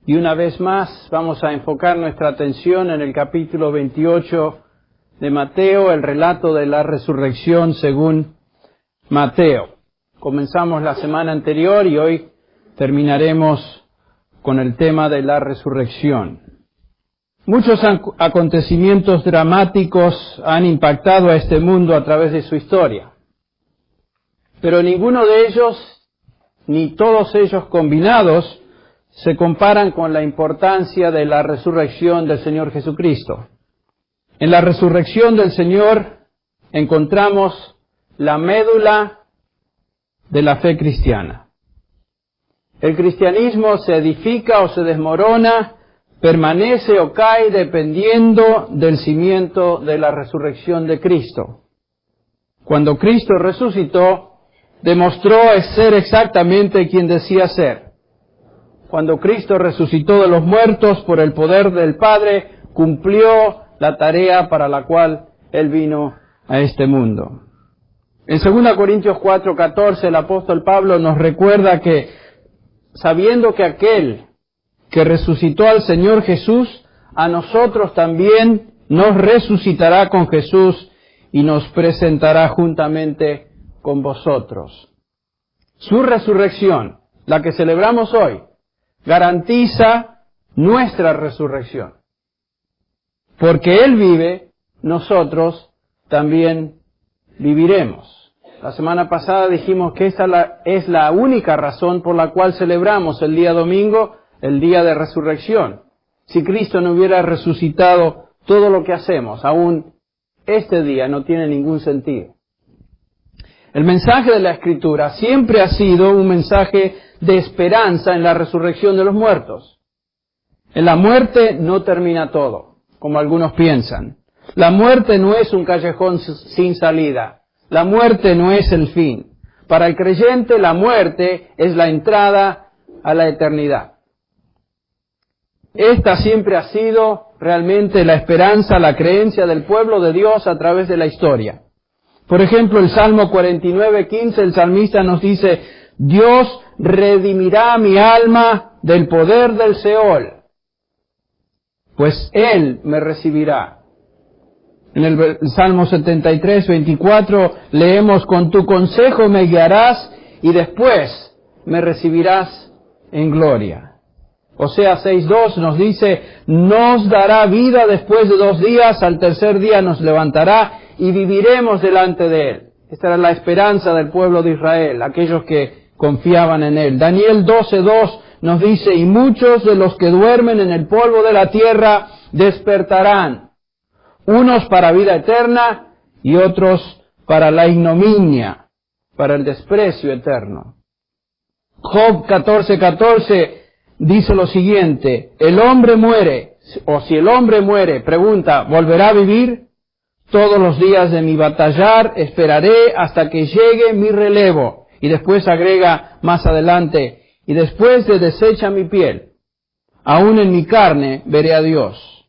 Y una vez más vamos a enfocar nuestra atención en el capítulo 28 de Mateo, el relato de la resurrección según Mateo. Comenzamos la semana anterior y hoy terminaremos con el tema de la resurrección. Muchos acontecimientos dramáticos han impactado a este mundo a través de su historia, pero ninguno de ellos, ni todos ellos combinados, se comparan con la importancia de la resurrección del Señor Jesucristo. En la resurrección del Señor encontramos la médula de la fe cristiana. El cristianismo se edifica o se desmorona, permanece o cae dependiendo del cimiento de la resurrección de Cristo. Cuando Cristo resucitó, demostró ser exactamente quien decía ser. Cuando Cristo resucitó de los muertos por el poder del Padre, cumplió la tarea para la cual Él vino a este mundo. En 2 Corintios 4:14, el apóstol Pablo nos recuerda que, sabiendo que aquel que resucitó al Señor Jesús, a nosotros también nos resucitará con Jesús y nos presentará juntamente con vosotros. Su resurrección, la que celebramos hoy, garantiza nuestra resurrección. Porque Él vive, nosotros también viviremos. La semana pasada dijimos que esa es la única razón por la cual celebramos el día domingo, el día de resurrección. Si Cristo no hubiera resucitado, todo lo que hacemos, aún este día, no tiene ningún sentido. El mensaje de la Escritura siempre ha sido un mensaje de esperanza en la resurrección de los muertos. En la muerte no termina todo, como algunos piensan. La muerte no es un callejón sin salida. La muerte no es el fin. Para el creyente, la muerte es la entrada a la eternidad. Esta siempre ha sido realmente la esperanza, la creencia del pueblo de Dios a través de la historia. Por ejemplo, el Salmo 49:15, el salmista nos dice: Dios redimirá mi alma del poder del Seol, pues Él me recibirá. En el Salmo 73:24 leemos: con tu consejo me guiarás y después me recibirás en gloria. Oseas 6:2 nos dice: nos dará vida después de 2 días, al tercer día nos levantará y viviremos delante de Él. Esta era la esperanza del pueblo de Israel, aquellos que confiaban en Él. Daniel 12:2 nos dice: y muchos de los que duermen en el polvo de la tierra despertarán, unos para vida eterna y otros para la ignominia, para el desprecio eterno. Job 14:14 dice lo siguiente: el hombre muere, o si el hombre muere, pregunta, ¿volverá a vivir? Todos los días de mi batallar esperaré hasta que llegue mi relevo. Y después agrega más adelante: y después de deshecha mi piel, aún en mi carne veré a Dios,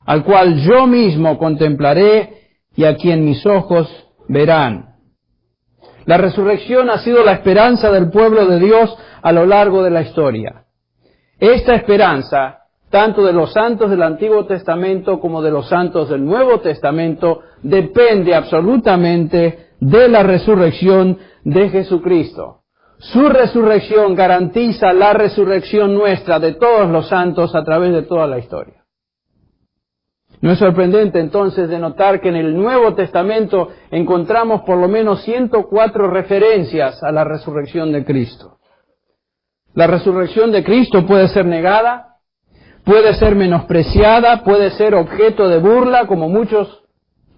al cual yo mismo contemplaré y a quien mis ojos verán. La resurrección ha sido la esperanza del pueblo de Dios a lo largo de la historia. Esta esperanza, tanto de los santos del Antiguo Testamento como de los santos del Nuevo Testamento, depende absolutamente de la resurrección de Jesucristo. Su resurrección garantiza la resurrección nuestra de todos los santos a través de toda la historia. No es sorprendente entonces de notar que en el Nuevo Testamento encontramos por lo menos 104 referencias a la resurrección de Cristo. La resurrección de Cristo puede ser negada, puede ser menospreciada, puede ser objeto de burla, como muchos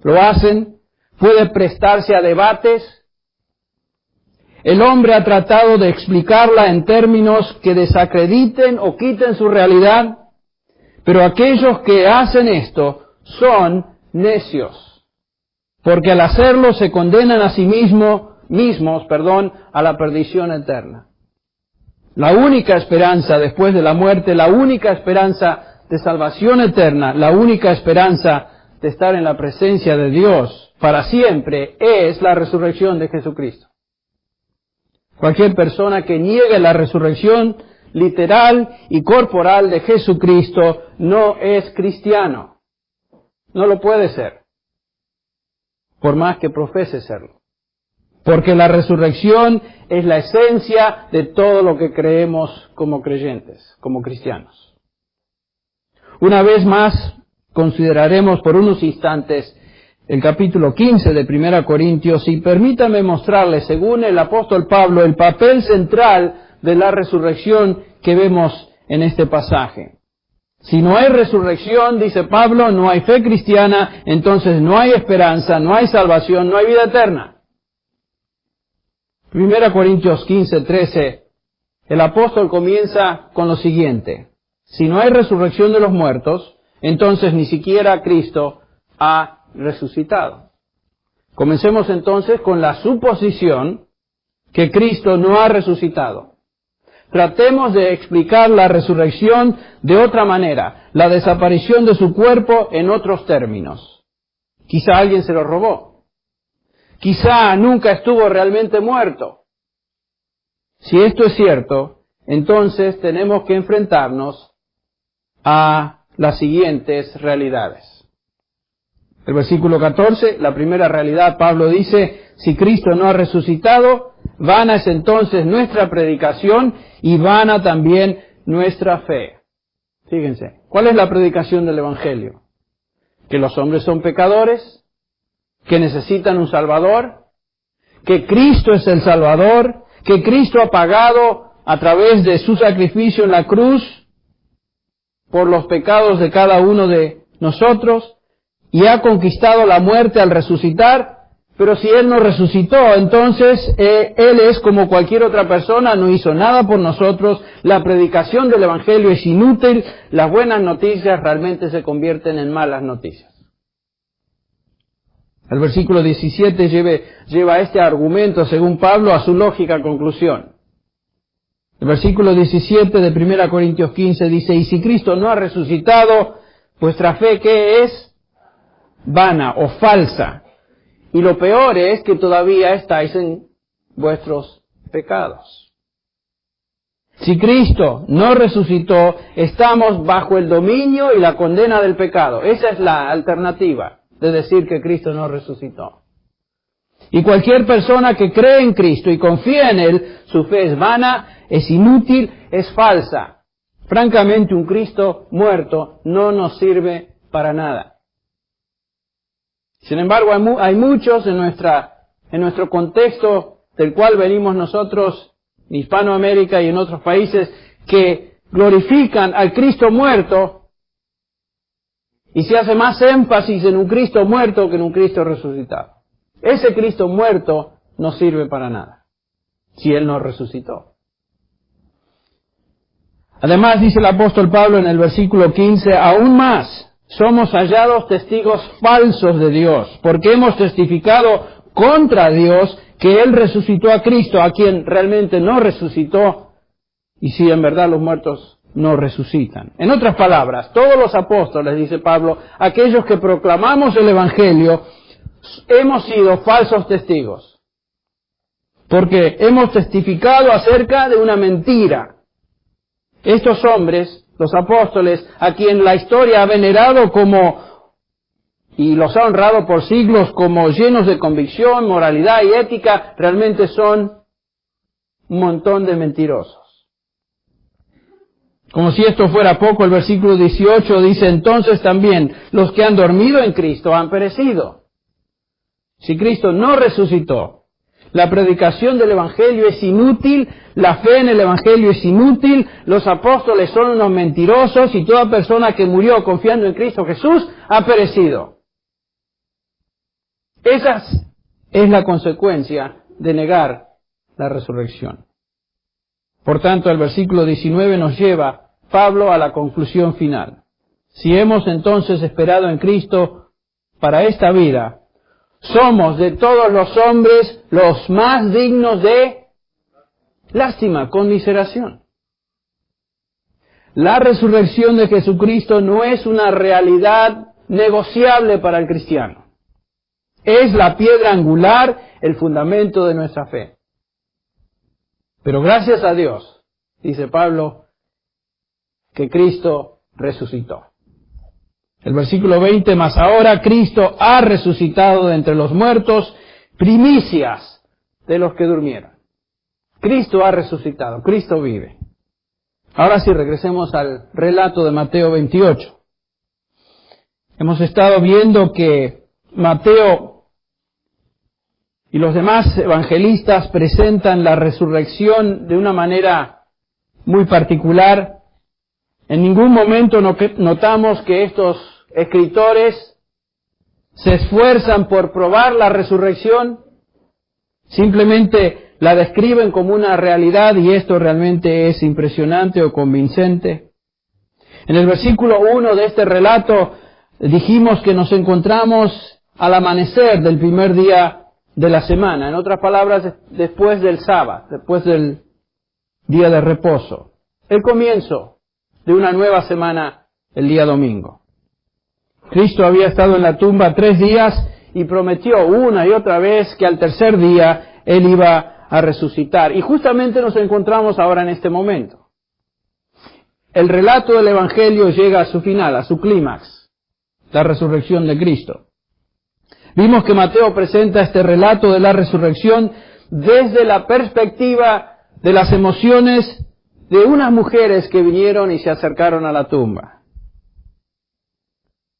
lo hacen, puede prestarse a debates. El hombre ha tratado de explicarla en términos que desacrediten o quiten su realidad, pero aquellos que hacen esto son necios, porque al hacerlo se condenan a sí mismos, a la perdición eterna. La única esperanza después de la muerte, la única esperanza de salvación eterna, la única esperanza de estar en la presencia de Dios para siempre es la resurrección de Jesucristo. Cualquier persona que niegue la resurrección literal y corporal de Jesucristo no es cristiano. No lo puede ser, por más que profese serlo. Porque la resurrección es la esencia de todo lo que creemos como creyentes, como cristianos. Una vez más, consideraremos por unos instantes el capítulo 15 de 1 Corintios y permítame mostrarles, según el apóstol Pablo, el papel central de la resurrección que vemos en este pasaje. Si no hay resurrección, dice Pablo, no hay fe cristiana, entonces no hay esperanza, no hay salvación, no hay vida eterna. 1 Corintios 15:13, el apóstol comienza con lo siguiente: si no hay resurrección de los muertos, entonces ni siquiera Cristo ha resucitado. Comencemos entonces con la suposición que Cristo no ha resucitado. Tratemos de explicar la resurrección de otra manera, la desaparición de su cuerpo en otros términos. Quizá alguien se lo robó. Quizá nunca estuvo realmente muerto. Si esto es cierto, entonces tenemos que enfrentarnos a las siguientes realidades. El versículo 14, la primera realidad, Pablo dice, si Cristo no ha resucitado, vana es entonces nuestra predicación y vana también nuestra fe. Fíjense, ¿cuál es la predicación del Evangelio? Que los hombres son pecadores, que necesitan un Salvador, que Cristo es el Salvador, que Cristo ha pagado a través de su sacrificio en la cruz por los pecados de cada uno de nosotros, y ha conquistado la muerte al resucitar, pero si Él no resucitó, entonces Él es como cualquier otra persona, no hizo nada por nosotros, la predicación del Evangelio es inútil, las buenas noticias realmente se convierten en malas noticias. El versículo 17 lleva este argumento, según Pablo, a su lógica conclusión. El versículo 17 de 1 Corintios 15 dice, y si Cristo no ha resucitado, vuestra fe, ¿qué es? Vana o falsa. Y lo peor es que todavía estáis en vuestros pecados. Si Cristo no resucitó, estamos bajo el dominio y la condena del pecado. Esa es la alternativa de decir que Cristo no resucitó. Y cualquier persona que cree en Cristo y confía en Él, su fe es vana, es inútil, es falsa. Francamente, un Cristo muerto no nos sirve para nada. Sin embargo, hay muchos en nuestro contexto del cual venimos nosotros, en Hispanoamérica y en otros países, que glorifican al Cristo muerto y se hace más énfasis en un Cristo muerto que en un Cristo resucitado. Ese Cristo muerto no sirve para nada, si Él no resucitó. Además, dice el apóstol Pablo en el versículo 15, aún más, somos hallados testigos falsos de Dios, porque hemos testificado contra Dios que Él resucitó a Cristo, a quien realmente no resucitó, y si en verdad los muertos no resucitan. En otras palabras, todos los apóstoles, dice Pablo, aquellos que proclamamos el Evangelio, hemos sido falsos testigos, porque hemos testificado acerca de una mentira. Estos hombres, los apóstoles, a quien la historia ha venerado y los ha honrado por siglos como llenos de convicción, moralidad y ética, realmente son un montón de mentirosos. Como si esto fuera poco, el versículo 18 dice, entonces también los que han dormido en Cristo han perecido. Si Cristo no resucitó, la predicación del Evangelio es inútil, la fe en el Evangelio es inútil, los apóstoles son unos mentirosos y toda persona que murió confiando en Cristo Jesús ha perecido. Esa es la consecuencia de negar la resurrección. Por tanto, el versículo 19 nos lleva, Pablo, a la conclusión final. Si hemos entonces esperado en Cristo para esta vida, somos de todos los hombres los más dignos de lástima, conmiseración. La resurrección de Jesucristo no es una realidad negociable para el cristiano. Es la piedra angular, el fundamento de nuestra fe. Pero gracias a Dios, dice Pablo, que Cristo resucitó. El versículo 20, mas ahora Cristo ha resucitado de entre los muertos, primicias de los que durmieron. Cristo ha resucitado, Cristo vive. Ahora sí, regresemos al relato de Mateo 28. Hemos estado viendo que Mateo y los demás evangelistas presentan la resurrección de una manera muy particular. En ningún momento notamos que estos escritores se esfuerzan por probar la resurrección, simplemente la describen como una realidad y esto realmente es impresionante o convincente. En el versículo 1 de este relato dijimos que nos encontramos al amanecer del primer día de la semana, en otras palabras, después del sábado, después del día de reposo, el comienzo de una nueva semana, el día domingo. Cristo había estado en la tumba 3 días y prometió una y otra vez que al tercer día Él iba a resucitar. Y justamente nos encontramos ahora en este momento. El relato del Evangelio llega a su final, a su clímax, la resurrección de Cristo. Vimos que Mateo presenta este relato de la resurrección desde la perspectiva de las emociones de unas mujeres que vinieron y se acercaron a la tumba.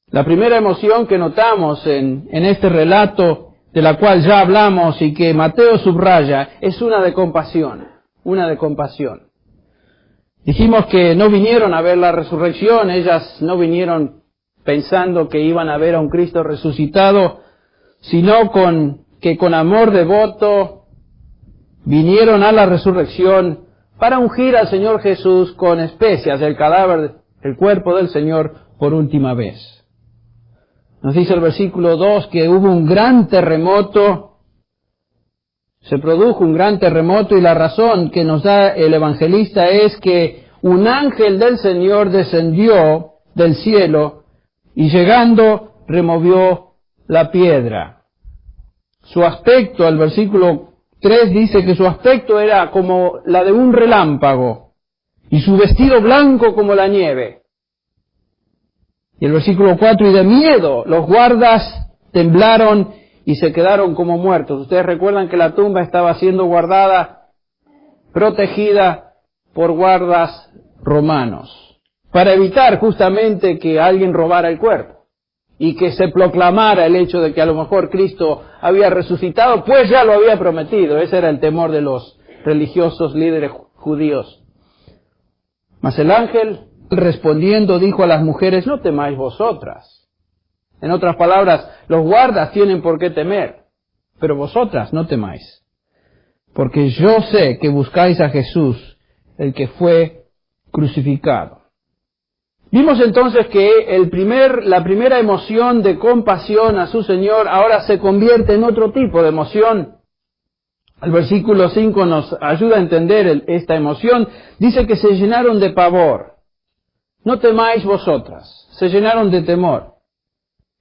La primera emoción que notamos en este relato, de la cual ya hablamos y que Mateo subraya, es una de compasión, una de compasión. Dijimos que no vinieron a ver la resurrección, ellas no vinieron pensando que iban a ver a un Cristo resucitado, sino que con amor devoto vinieron a la resurrección para ungir al Señor Jesús con especias, el cadáver, el cuerpo del Señor, por última vez. Nos dice el versículo 2 que hubo un gran terremoto, se produjo un gran terremoto y la razón que nos da el evangelista es que un ángel del Señor descendió del cielo y llegando removió la piedra. Su aspecto, el versículo 3 dice que su aspecto era como la de un relámpago y su vestido blanco como la nieve. Y el versículo 4, y de miedo los guardas temblaron y se quedaron como muertos. Ustedes recuerdan que la tumba estaba siendo guardada, protegida por guardas romanos, para evitar justamente que alguien robara el cuerpo y que se proclamara el hecho de que a lo mejor Cristo había resucitado, pues ya lo había prometido. Ese era el temor de los religiosos líderes judíos. Mas el ángel, respondiendo, dijo a las mujeres, no temáis vosotras. En otras palabras, los guardas tienen por qué temer, pero vosotras no temáis, porque yo sé que buscáis a Jesús, el que fue crucificado. Vimos entonces que la primera emoción de compasión a su Señor ahora se convierte en otro tipo de emoción. El versículo 5 nos ayuda a entender esta emoción. Dice que se llenaron de pavor. No temáis vosotras. Se llenaron de temor.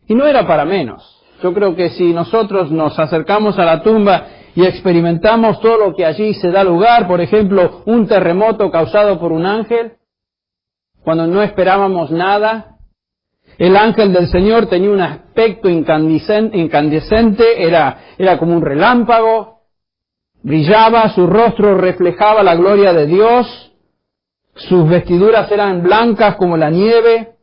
Y no era para menos. Yo creo que si nosotros nos acercamos a la tumba y experimentamos todo lo que allí se da lugar, por ejemplo, un terremoto causado por un ángel, cuando no esperábamos nada, el ángel del Señor tenía un aspecto incandescente, era como un relámpago, brillaba, su rostro reflejaba la gloria de Dios, sus vestiduras eran blancas como la nieve,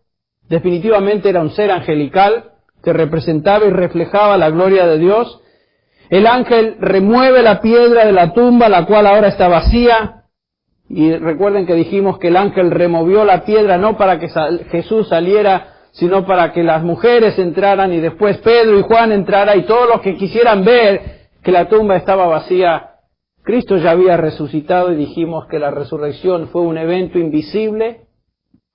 definitivamente era un ser angelical que representaba y reflejaba la gloria de Dios. El ángel remueve la piedra de la tumba, la cual ahora está vacía. Y recuerden que dijimos que el ángel removió la piedra no para que Jesús saliera, sino para que las mujeres entraran y después Pedro y Juan entraran y todos los que quisieran ver que la tumba estaba vacía. Cristo ya había resucitado y dijimos que la resurrección fue un evento invisible.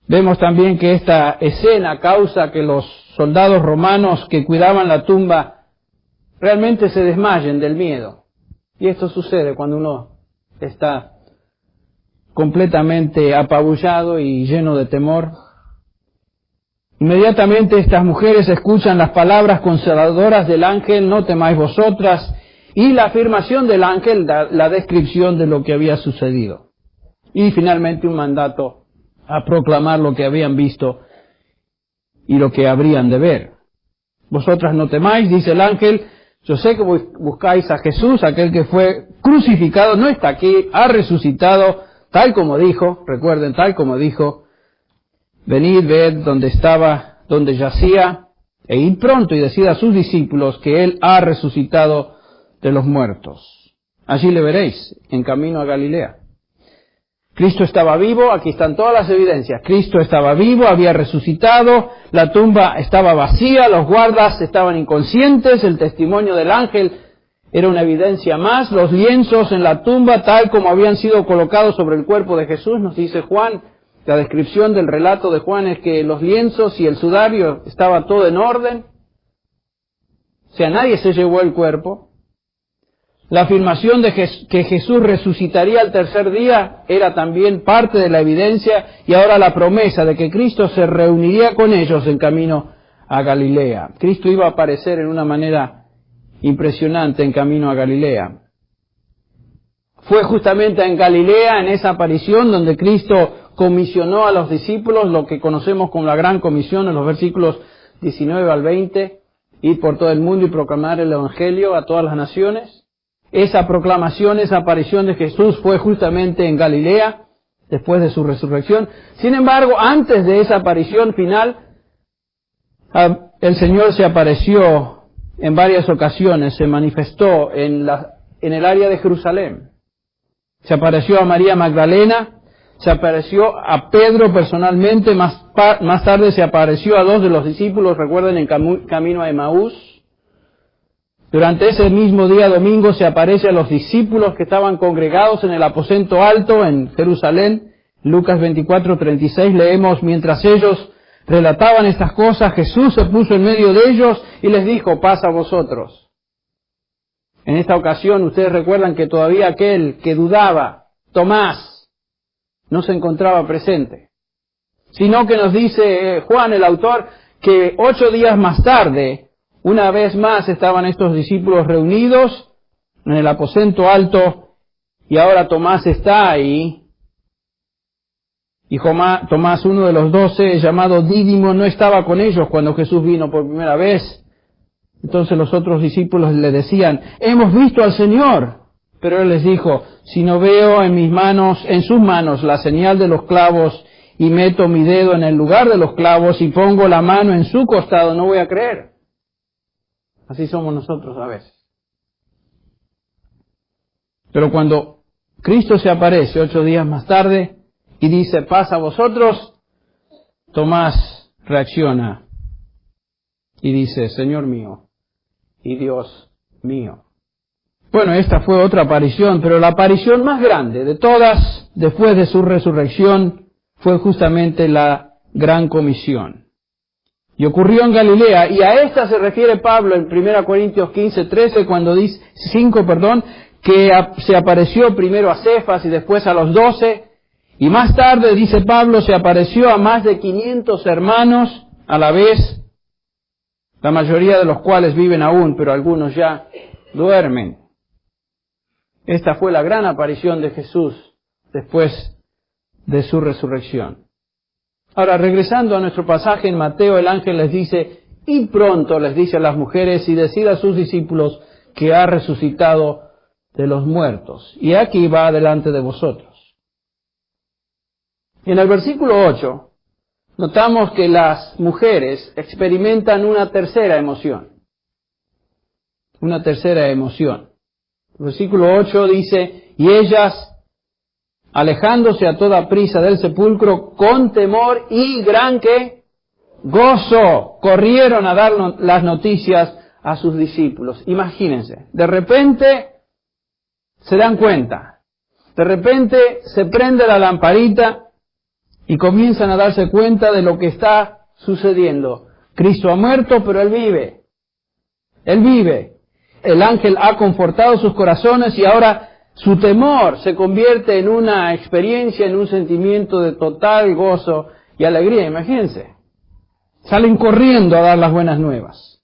Vemos también que esta escena causa que los soldados romanos que cuidaban la tumba realmente se desmayen del miedo. Y esto sucede cuando uno está completamente apabullado y lleno de temor. Inmediatamente estas mujeres escuchan las palabras consoladoras del ángel, no temáis vosotras, y la afirmación del ángel, la descripción de lo que había sucedido. Y finalmente un mandato a proclamar lo que habían visto y lo que habrían de ver. Vosotras no temáis, dice el ángel, yo sé que buscáis a Jesús, aquel que fue crucificado, no está aquí, ha resucitado, tal como dijo, recuerden, tal como dijo, venid, ved donde estaba, donde yacía, e id pronto y decid a sus discípulos que Él ha resucitado de los muertos. Allí le veréis, en camino a Galilea. Cristo estaba vivo, aquí están todas las evidencias. Cristo estaba vivo, había resucitado, la tumba estaba vacía, los guardas estaban inconscientes, el testimonio del ángel era una evidencia más, los lienzos en la tumba tal como habían sido colocados sobre el cuerpo de Jesús, nos dice Juan. La descripción del relato de Juan es que los lienzos y el sudario estaba todo en orden. O sea, nadie se llevó el cuerpo. La afirmación de que Jesús resucitaría al tercer día era también parte de la evidencia, y ahora la promesa de que Cristo se reuniría con ellos en camino a Galilea. Cristo iba a aparecer en una manera impresionante en camino a Galilea. Fue justamente en Galilea, en esa aparición, donde Cristo comisionó a los discípulos, lo que conocemos como la Gran Comisión, en los versículos 19 al 20, ir por todo el mundo y proclamar el Evangelio a todas las naciones. Esa proclamación, esa aparición de Jesús fue justamente en Galilea, después de su resurrección. Sin embargo, antes de esa aparición final, el Señor se apareció en varias ocasiones, se manifestó en el área de Jerusalén. Se apareció a María Magdalena, se apareció a Pedro personalmente, más tarde se apareció a 2 de los discípulos, recuerden, en camino a Emaús. Durante ese mismo día domingo se aparece a los discípulos que estaban congregados en el aposento alto en Jerusalén. Lucas 24:36 leemos, mientras ellos relataban estas cosas, Jesús se puso en medio de ellos y les dijo, paz a vosotros. En esta ocasión ustedes recuerdan que todavía aquel que dudaba, Tomás, no se encontraba presente, sino que nos dice Juan, el autor, que 8 días más tarde, una vez más estaban estos discípulos reunidos en el aposento alto, y ahora Tomás está ahí, y Tomás, uno de los 12, llamado Dídimo, no estaba con ellos cuando Jesús vino por primera vez. Entonces los otros discípulos le decían, hemos visto al Señor. Pero él les dijo, si no veo en sus manos la señal de los clavos, y meto mi dedo en el lugar de los clavos y pongo la mano en su costado, no voy a creer. Así somos nosotros a veces. Pero cuando Cristo se aparece 8 días más tarde y dice, paz a vosotros, Tomás reacciona y dice, Señor mío y Dios mío. Bueno, esta fue otra aparición, pero la aparición más grande de todas después de su resurrección fue justamente la Gran Comisión. Y ocurrió en Galilea, y a esta se refiere Pablo en 1 Corintios 15:13, cuando dice, 5, que se apareció primero a Cefas y después a los 12, y más tarde, dice Pablo, se apareció a más de 500 hermanos a la vez, la mayoría de los cuales viven aún, pero algunos ya duermen. Esta fue la gran aparición de Jesús después de su resurrección. Ahora, regresando a nuestro pasaje en Mateo, el ángel les dice, y pronto les dice a las mujeres, y decid a sus discípulos que ha resucitado de los muertos, y aquí va delante de vosotros. En el versículo 8, notamos que las mujeres experimentan una tercera emoción. Una tercera emoción. El versículo 8 dice, y ellas, alejándose a toda prisa del sepulcro, con temor y gran ¿qué? Gozo, corrieron a dar las noticias a sus discípulos. Imagínense, de repente se dan cuenta, de repente se prende la lamparita y comienzan a darse cuenta de lo que está sucediendo. Cristo ha muerto, pero Él vive. Él vive. El ángel ha confortado sus corazones y ahora su temor se convierte en una experiencia, en un sentimiento de total gozo y alegría. Imagínense. Salen corriendo a dar las buenas nuevas.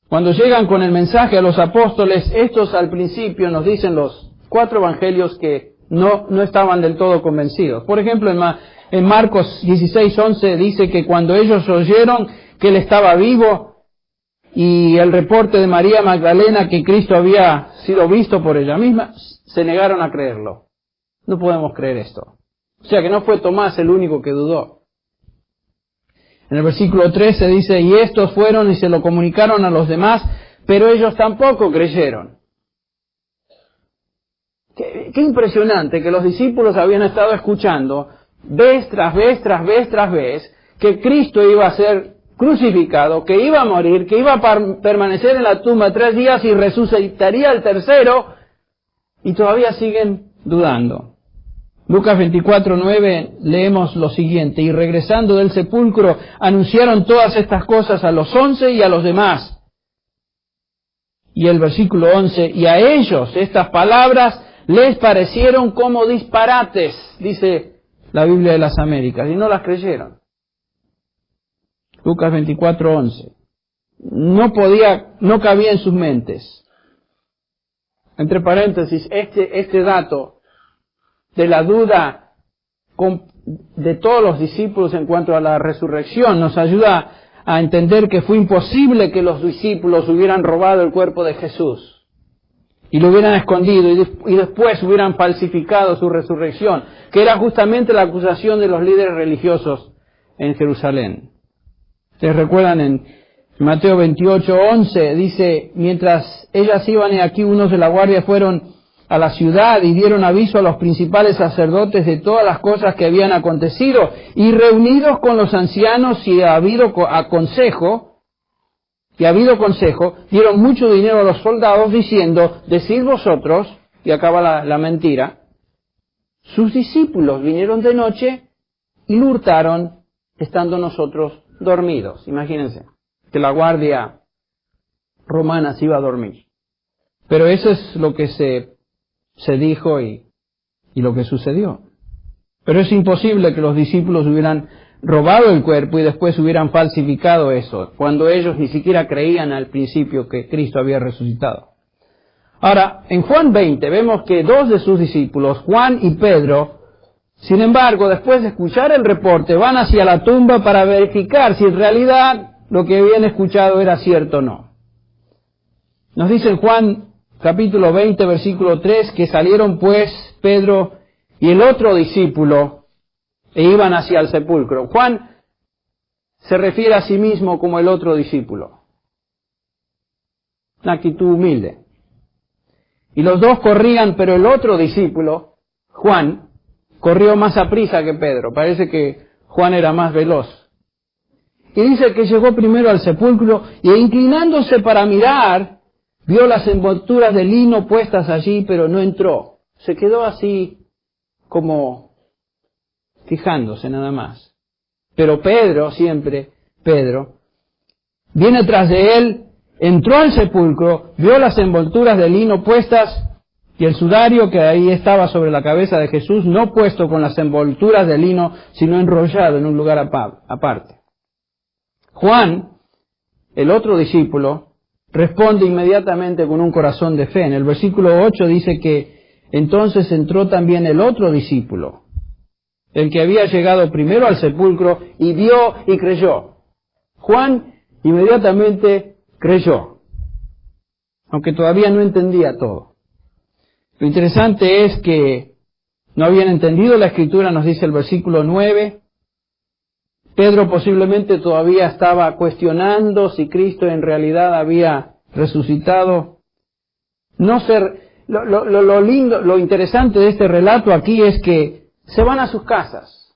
Cuando llegan con el mensaje a los apóstoles, estos al principio nos dicen los 4 evangelios que no estaban del todo convencidos. Por ejemplo, en Marcos 16:11 dice que cuando ellos oyeron que Él estaba vivo y el reporte de María Magdalena que Cristo había sido visto por ella misma, se negaron a creerlo. No podemos creer esto. O sea que no fue Tomás el único que dudó. En el versículo 13 dice, y estos fueron y se lo comunicaron a los demás, pero ellos tampoco creyeron. Qué impresionante que los discípulos habían estado escuchando vez tras vez, tras vez, tras vez, que Cristo iba a ser crucificado, que iba a morir, que iba a permanecer en la tumba 3 días y resucitaría el tercero, y todavía siguen dudando. Lucas 24:9 leemos lo siguiente, y regresando del sepulcro anunciaron todas estas cosas a los 11 y a los demás. Y el versículo 11, y a ellos estas palabras les parecieron como disparates, dice la Biblia de las Américas, y no las creyeron. Lucas 24:11. No cabía en sus mentes. Entre paréntesis, este dato de la duda de todos los discípulos en cuanto a la resurrección nos ayuda a entender que fue imposible que los discípulos hubieran robado el cuerpo de Jesús y lo hubieran escondido y después hubieran falsificado su resurrección, que era justamente la acusación de los líderes religiosos en Jerusalén. Ustedes recuerdan en Mateo 28:11, dice, mientras ellas iban, y aquí unos de la guardia fueron a la ciudad y dieron aviso a los principales sacerdotes de todas las cosas que habían acontecido, y reunidos con los ancianos y habido consejo, dieron mucho dinero a los soldados diciendo, decid vosotros, y acaba la mentira, sus discípulos vinieron de noche y lo hurtaron estando nosotros dormidos. Imagínense que la guardia romana se iba a dormir. Pero eso es lo que se dijo y lo que sucedió. Pero es imposible que los discípulos hubieran robado el cuerpo y después hubieran falsificado eso, cuando ellos ni siquiera creían al principio que Cristo había resucitado. Ahora, en Juan 20 vemos que 2 de sus discípulos, Juan y Pedro, sin embargo, después de escuchar el reporte, van hacia la tumba para verificar si en realidad lo que habían escuchado era cierto o no. Nos dice en Juan capítulo 20, versículo 3, que salieron pues Pedro y el otro discípulo e iban hacia el sepulcro. Juan se refiere a sí mismo como el otro discípulo. Una actitud humilde. Y los dos corrían, pero el otro discípulo, Juan, corrió más aprisa que Pedro. Parece que Juan era más veloz. Y dice que llegó primero al sepulcro y inclinándose para mirar, vio las envolturas de lino puestas allí, pero no entró. Se quedó así como fijándose nada más. Pero Pedro, siempre Pedro, viene tras de él, entró al sepulcro, vio las envolturas de lino puestas y el sudario que ahí estaba sobre la cabeza de Jesús, no puesto con las envolturas de lino, sino enrollado en un lugar aparte. Juan, el otro discípulo, responde inmediatamente con un corazón de fe. En el versículo 8 dice que entonces entró también el otro discípulo, el que había llegado primero al sepulcro, y vio y creyó. Juan inmediatamente creyó, aunque todavía no entendía todo. Lo interesante es que no habían entendido la Escritura, nos dice el versículo 9. Pedro posiblemente todavía estaba cuestionando si Cristo en realidad había resucitado. Lo interesante de este relato aquí es que se van a sus casas.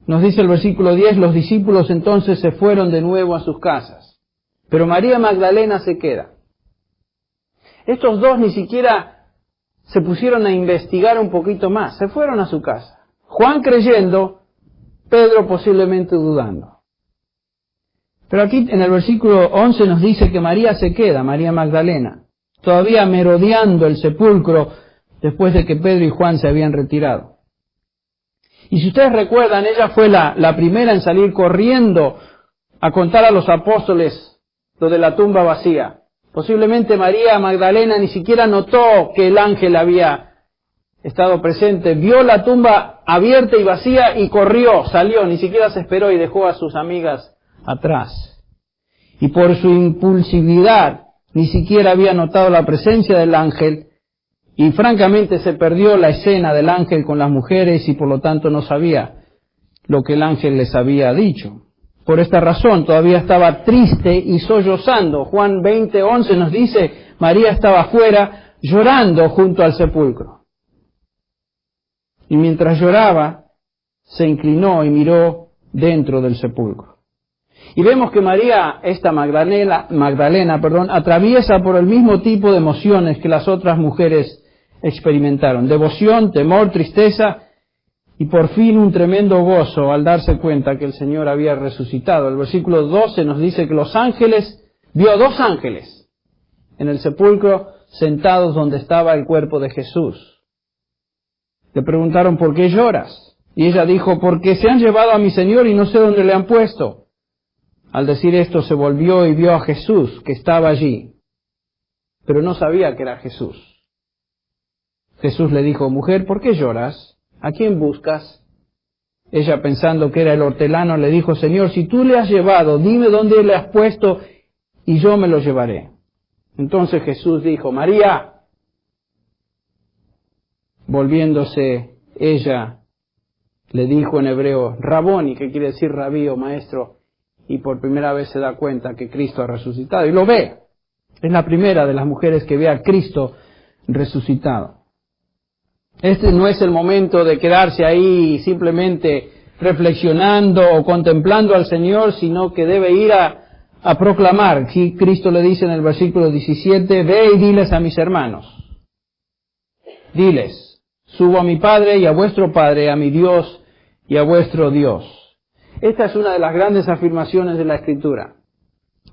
Nos dice el versículo 10, los discípulos entonces se fueron de nuevo a sus casas. Pero María Magdalena se queda. Estos dos ni siquiera se pusieron a investigar un poquito más, se fueron a su casa. Juan creyendo, Pedro posiblemente dudando. Pero aquí en el versículo 11 nos dice que María se queda, María Magdalena, todavía merodeando el sepulcro después de que Pedro y Juan se habían retirado. Y si ustedes recuerdan, ella fue la primera en salir corriendo a contar a los apóstoles lo de la tumba vacía. Posiblemente María Magdalena ni siquiera notó que el ángel había estado presente, vio la tumba abierta y vacía y corrió, salió, ni siquiera se esperó y dejó a sus amigas atrás. Y por su impulsividad, ni siquiera había notado la presencia del ángel y francamente se perdió la escena del ángel con las mujeres y por lo tanto no sabía lo que el ángel les había dicho. Por esta razón todavía estaba triste y sollozando. Juan 20:11 nos dice, María estaba afuera llorando junto al sepulcro. Y mientras lloraba, se inclinó y miró dentro del sepulcro. Y vemos que María, esta Magdalena, atraviesa por el mismo tipo de emociones que las otras mujeres experimentaron. Devoción, temor, tristeza y por fin un tremendo gozo al darse cuenta que el Señor había resucitado. El versículo 12 nos dice que vio a 2 ángeles en el sepulcro sentados donde estaba el cuerpo de Jesús. Le preguntaron, ¿por qué lloras? Y ella dijo, porque se han llevado a mi Señor y no sé dónde le han puesto. Al decir esto se volvió y vio a Jesús que estaba allí, pero no sabía que era Jesús. Jesús le dijo, mujer, ¿por qué lloras? ¿A quién buscas? Ella, pensando que era el hortelano, le dijo, Señor, si tú le has llevado, dime dónde le has puesto y yo me lo llevaré. Entonces Jesús dijo, María. Volviéndose ella, le dijo en hebreo, Raboni, que quiere decir rabí o maestro, y por primera vez se da cuenta que Cristo ha resucitado, y lo ve. Es la primera de las mujeres que ve a Cristo resucitado. Este no es el momento de quedarse ahí simplemente reflexionando o contemplando al Señor, sino que debe ir a proclamar. Cristo le dice en el versículo 17, ve y diles a mis hermanos. Diles, subo a mi Padre y a vuestro Padre, a mi Dios y a vuestro Dios. Esta es una de las grandes afirmaciones de la Escritura.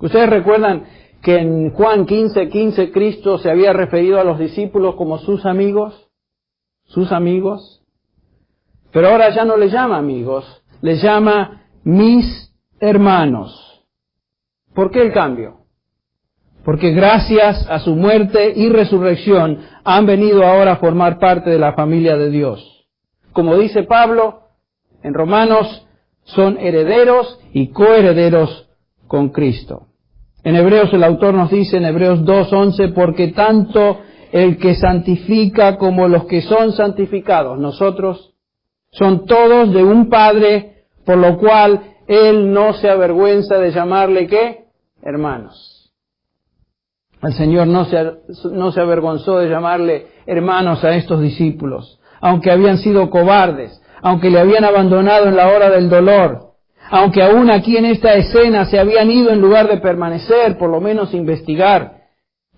Ustedes recuerdan que en Juan 15:15 Cristo se había referido a los discípulos como sus amigos, pero ahora ya no les llama amigos, les llama mis hermanos. ¿Por qué el cambio? Porque gracias a su muerte y resurrección han venido ahora a formar parte de la familia de Dios. Como dice Pablo en Romanos, son herederos y coherederos con Cristo. En Hebreos el autor nos dice en Hebreos 2:11, porque tanto el que santifica como los que son santificados, nosotros, son todos de un Padre, por lo cual Él no se avergüenza de llamarle, ¿qué? Hermanos. El Señor no se avergonzó de llamarle hermanos a estos discípulos, aunque habían sido cobardes, aunque le habían abandonado en la hora del dolor, aunque aún aquí en esta escena se habían ido en lugar de permanecer, por lo menos investigar.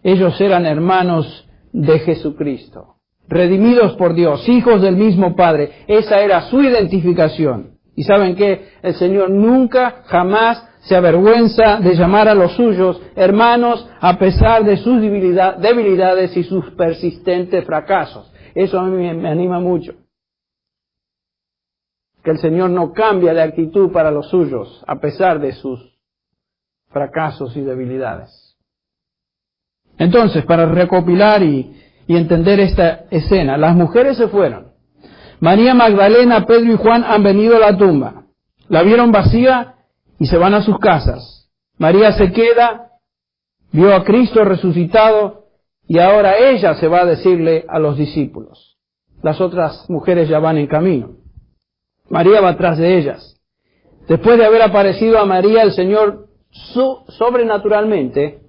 Ellos eran hermanos de Jesucristo, redimidos por Dios, hijos del mismo Padre. Esa era su identificación. Y ¿saben qué? El Señor nunca, jamás se avergüenza de llamar a los suyos hermanos a pesar de sus debilidades y sus persistentes fracasos. Eso a mí me anima mucho. Que el Señor no cambia de actitud para los suyos a pesar de sus fracasos y debilidades. Entonces, para recopilar y entender esta escena, las mujeres se fueron. María Magdalena, Pedro y Juan han venido a la tumba. La vieron vacía y se van a sus casas. María se queda, vio a Cristo resucitado y ahora ella se va a decirle a los discípulos. Las otras mujeres ya van en camino. María va atrás de ellas. Después de haber aparecido a María, el Señor sobrenaturalmente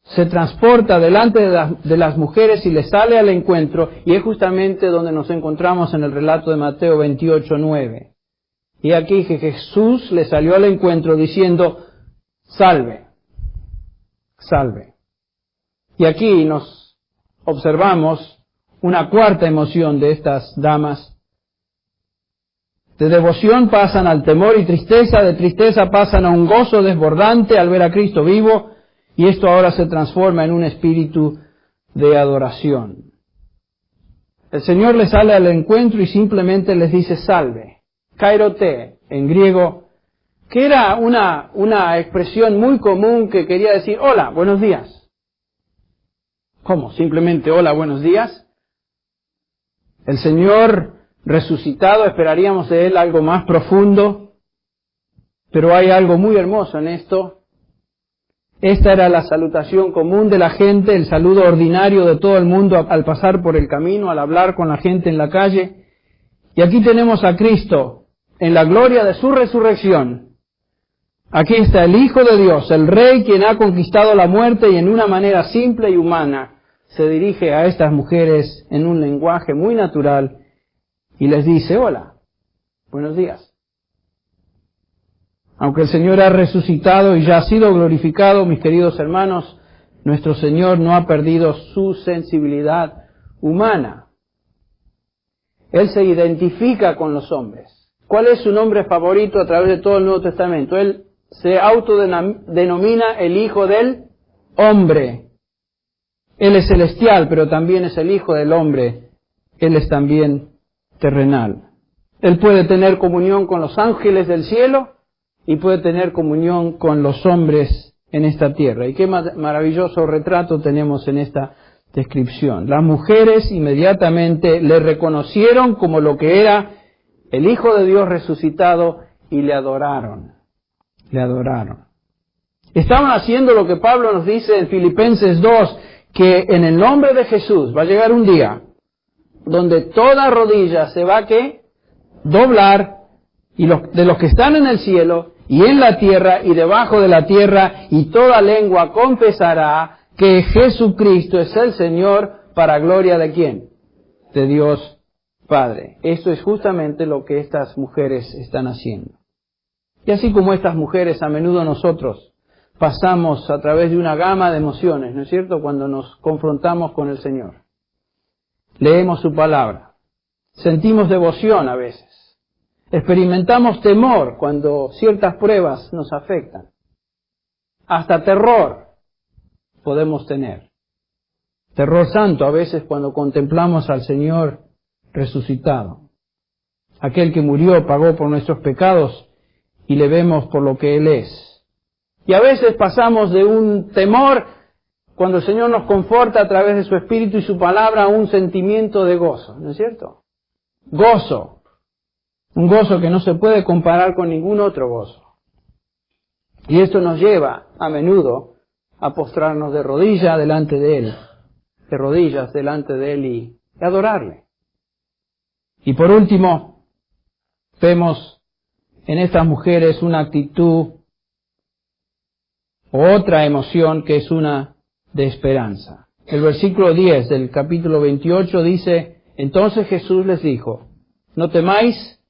se transporta delante de las mujeres y les sale al encuentro, y es justamente donde nos encontramos en el relato de Mateo 28:9. Y aquí que Jesús le salió al encuentro diciendo, salve, salve. Y aquí nos observamos una cuarta emoción de estas damas. De devoción pasan al temor y tristeza, de tristeza pasan a un gozo desbordante al ver a Cristo vivo, y esto ahora se transforma en un espíritu de adoración. El Señor les sale al encuentro y simplemente les dice salve, kairote, en griego, que era una expresión muy común que quería decir hola, buenos días. ¿Cómo? ¿Simplemente hola, buenos días? El Señor resucitado, esperaríamos de Él algo más profundo, pero hay algo muy hermoso en esto. Esta era la salutación común de la gente, el saludo ordinario de todo el mundo al pasar por el camino, al hablar con la gente en la calle. Y aquí tenemos a Cristo en la gloria de su resurrección. Aquí está el Hijo de Dios, el Rey quien ha conquistado la muerte y en una manera simple y humana se dirige a estas mujeres en un lenguaje muy natural y les dice: hola, buenos días. Aunque el Señor ha resucitado y ya ha sido glorificado, mis queridos hermanos, nuestro Señor no ha perdido su sensibilidad humana. Él se identifica con los hombres. ¿Cuál es su nombre favorito a través de todo el Nuevo Testamento? Él se autodenomina el Hijo del Hombre. Él es celestial, pero también es el Hijo del Hombre. Él es también terrenal. Él puede tener comunión con los ángeles del cielo y puede tener comunión con los hombres en esta tierra. Y qué maravilloso retrato tenemos en esta descripción. Las mujeres inmediatamente le reconocieron como lo que era el Hijo de Dios resucitado y le adoraron. Le adoraron. Estaban haciendo lo que Pablo nos dice en Filipenses 2, que en el nombre de Jesús va a llegar un día donde toda rodilla se va a doblar, y de los que están en el cielo y en la tierra y debajo de la tierra, y toda lengua confesará que Jesucristo es el Señor, para gloria de ¿quién? De Dios Padre. Esto es justamente lo que estas mujeres están haciendo. Y así como estas mujeres, a menudo nosotros pasamos a través de una gama de emociones, ¿no es cierto?, cuando nos confrontamos con el Señor. Leemos su palabra, sentimos devoción a veces, experimentamos temor cuando ciertas pruebas nos afectan, hasta terror podemos tener. Terror santo a veces cuando contemplamos al Señor resucitado, aquel que murió, pagó por nuestros pecados, y le vemos por lo que Él es. Y a veces pasamos de un temor, cuando el Señor nos conforta a través de su Espíritu y su palabra, a un sentimiento de gozo, ¿no es cierto? Gozo. Un gozo que no se puede comparar con ningún otro gozo. Y esto nos lleva, a menudo, a postrarnos de rodillas delante de Él. De rodillas delante de Él y adorarle. Y por último, vemos en estas mujeres una actitud o otra emoción que es una de esperanza. El versículo 10 del capítulo 28 dice: entonces Jesús les dijo: no temáis,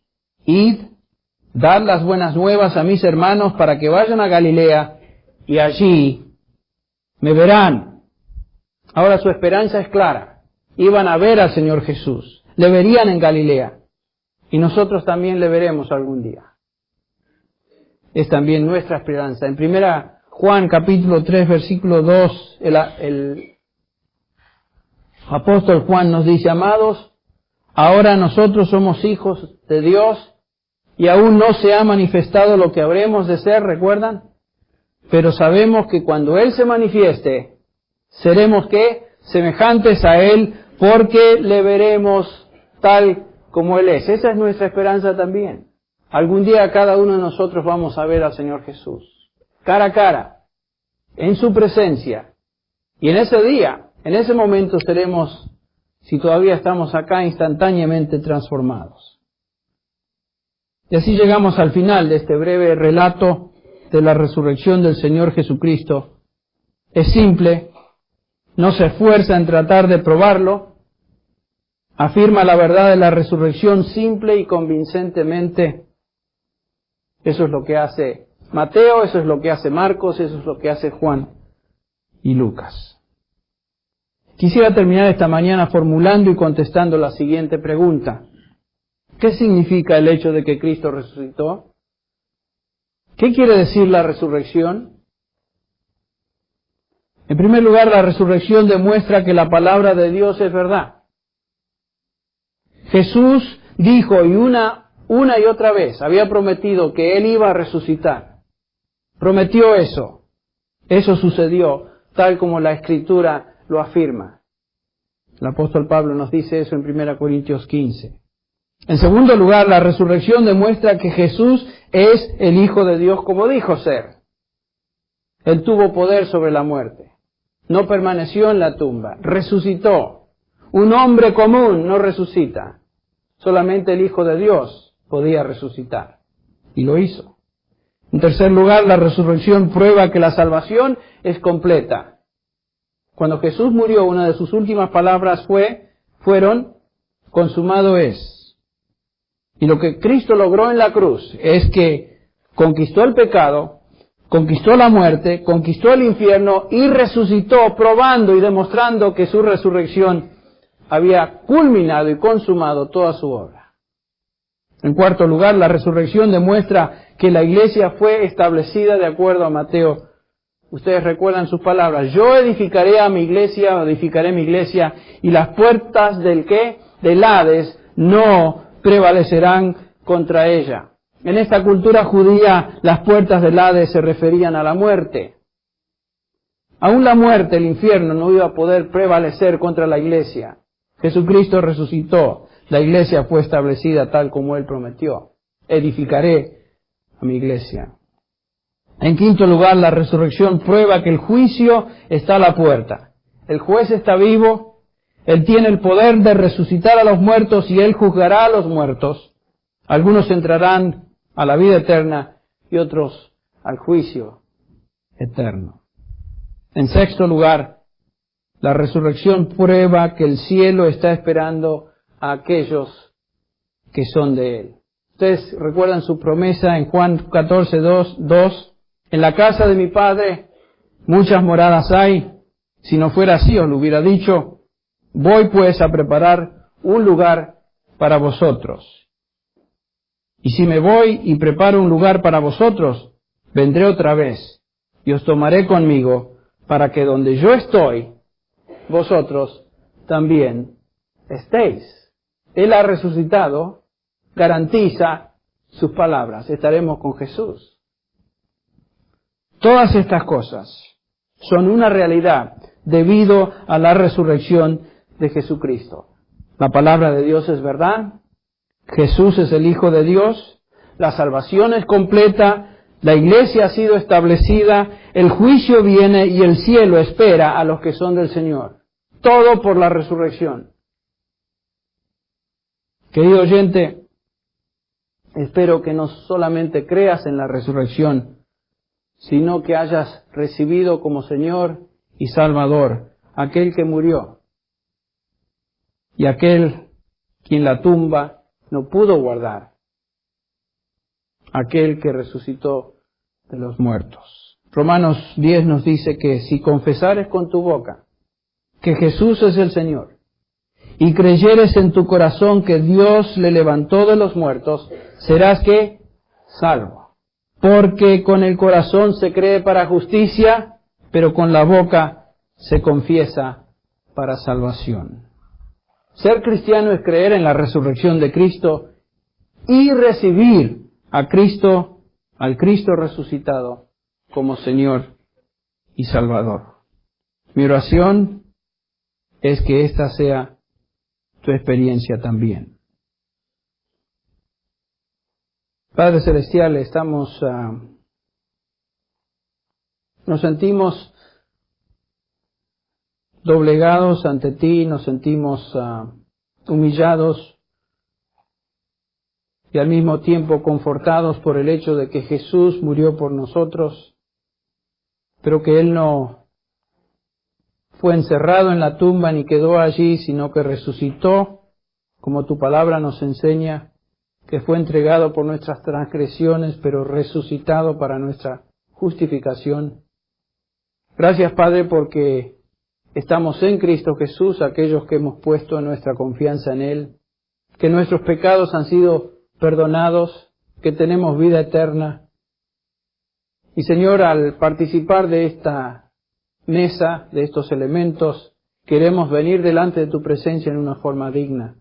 id, dad las buenas nuevas a mis hermanos para que vayan a Galilea y allí me verán. Ahora su esperanza es clara. Iban a ver al Señor Jesús. Le verían en Galilea. Y nosotros también le veremos algún día. Es también nuestra esperanza. En 1 Juan capítulo 3 versículo 2, el apóstol Juan nos dice: amados, ahora nosotros somos hijos de Dios y aún no se ha manifestado lo que habremos de ser, ¿recuerdan? Pero sabemos que cuando Él se manifieste, seremos ¿qué? Semejantes a Él, porque le veremos tal como Él es. Esa es nuestra esperanza también. Algún día cada uno de nosotros vamos a ver al Señor Jesús, cara a cara, en su presencia. Y en ese día, en ese momento seremos, si todavía estamos acá, instantáneamente transformados. Y así llegamos al final de este breve relato de la resurrección del Señor Jesucristo. Es simple, no se esfuerza en tratar de probarlo, afirma la verdad de la resurrección simple y convincentemente. Eso es lo que hace Mateo, eso es lo que hace Marcos, eso es lo que hace Juan y Lucas. Quisiera terminar esta mañana formulando y contestando la siguiente pregunta. ¿Qué significa el hecho de que Cristo resucitó? ¿Qué quiere decir la resurrección? En primer lugar, la resurrección demuestra que la palabra de Dios es verdad. Jesús dijo y una y otra vez había prometido que Él iba a resucitar. Prometió eso. Eso sucedió tal como la Escritura lo afirma. El apóstol Pablo nos dice eso en 1 Corintios 15. En segundo lugar, la resurrección demuestra que Jesús es el Hijo de Dios como dijo ser. Él tuvo poder sobre la muerte. No permaneció en la tumba. Resucitó. Un hombre común no resucita. Solamente el Hijo de Dios podía resucitar. Y lo hizo. En tercer lugar, la resurrección prueba que la salvación es completa. Cuando Jesús murió, una de sus últimas palabras fueron, consumado es. Y lo que Cristo logró en la cruz es que conquistó el pecado, conquistó la muerte, conquistó el infierno y resucitó, probando y demostrando que su resurrección había culminado y consumado toda su obra. En cuarto lugar, la resurrección demuestra que la iglesia fue establecida de acuerdo a Mateo. Ustedes recuerdan sus palabras. Yo edificaré mi iglesia, y las puertas del Hades no prevalecerán contra ella. En esta cultura judía, las puertas del Hades se referían a la muerte. Aún la muerte, el infierno, no iba a poder prevalecer contra la iglesia. Jesucristo resucitó. La iglesia fue establecida tal como Él prometió. Edificaré a mi iglesia. En quinto lugar, la resurrección prueba que el juicio está a la puerta. El juez está vivo, Él tiene el poder de resucitar a los muertos y Él juzgará a los muertos. Algunos entrarán a la vida eterna y otros al juicio eterno. En sexto lugar, la resurrección prueba que el cielo está esperando a aquellos que son de Él. Ustedes recuerdan su promesa en Juan 14:2. En la casa de mi Padre muchas moradas hay. Si no fuera así, os lo hubiera dicho. Voy pues a preparar un lugar para vosotros. Y si me voy y preparo un lugar para vosotros, vendré otra vez y os tomaré conmigo, para que donde yo estoy, vosotros también estéis. Él ha resucitado, garantiza sus palabras. Estaremos con Jesús. Todas estas cosas son una realidad debido a la resurrección de Jesucristo. La palabra de Dios es verdad, Jesús es el Hijo de Dios, la salvación es completa, la iglesia ha sido establecida, el juicio viene y el cielo espera a los que son del Señor. Todo por la resurrección. Querido oyente, espero que no solamente creas en la resurrección, sino que hayas recibido como Señor y Salvador aquel que murió y aquel quien la tumba no pudo guardar, aquel que resucitó de los muertos. Romanos 10 nos dice que si confesares con tu boca que Jesús es el Señor y creyeres en tu corazón que Dios le levantó de los muertos, serás ¿qué? Salvo. Porque con el corazón se cree para justicia, pero con la boca se confiesa para salvación. Ser cristiano es creer en la resurrección de Cristo y recibir a Cristo, al Cristo resucitado, como Señor y Salvador. Mi oración es que esta sea tu experiencia también. Padre Celestial, nos sentimos doblegados ante ti, nos sentimos humillados y al mismo tiempo confortados por el hecho de que Jesús murió por nosotros, pero que Él no fue encerrado en la tumba ni quedó allí, sino que resucitó, como tu palabra nos enseña, que fue entregado por nuestras transgresiones, pero resucitado para nuestra justificación. Gracias, Padre, porque estamos en Cristo Jesús, aquellos que hemos puesto nuestra confianza en Él, que nuestros pecados han sido perdonados, que tenemos vida eterna. Y Señor, al participar de esta mesa, de estos elementos, queremos venir delante de tu presencia en una forma digna.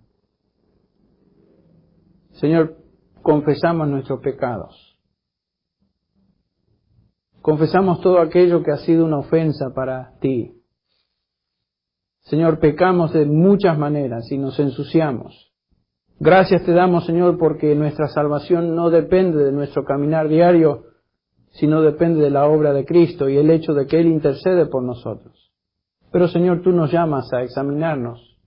Señor, confesamos nuestros pecados. Confesamos todo aquello que ha sido una ofensa para ti. Señor, pecamos de muchas maneras y nos ensuciamos. Gracias te damos, Señor, porque nuestra salvación no depende de nuestro caminar diario, sino depende de la obra de Cristo y el hecho de que Él intercede por nosotros. Pero, Señor, tú nos llamas a examinarnos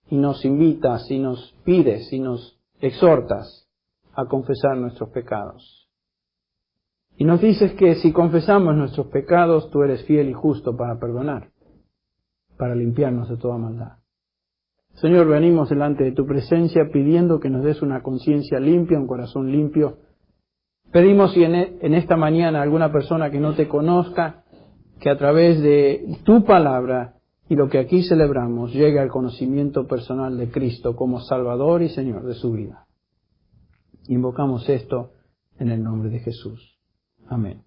y nos invitas y nos pides y nos exhortas a confesar nuestros pecados. Y nos dices que si confesamos nuestros pecados, tú eres fiel y justo para perdonar, para limpiarnos de toda maldad. Señor, venimos delante de tu presencia pidiendo que nos des una conciencia limpia, un corazón limpio. Pedimos si en esta mañana alguna persona que no te conozca, que a través de tu palabra y lo que aquí celebramos llegue al conocimiento personal de Cristo como Salvador y Señor de su vida. Invocamos esto en el nombre de Jesús. Amén.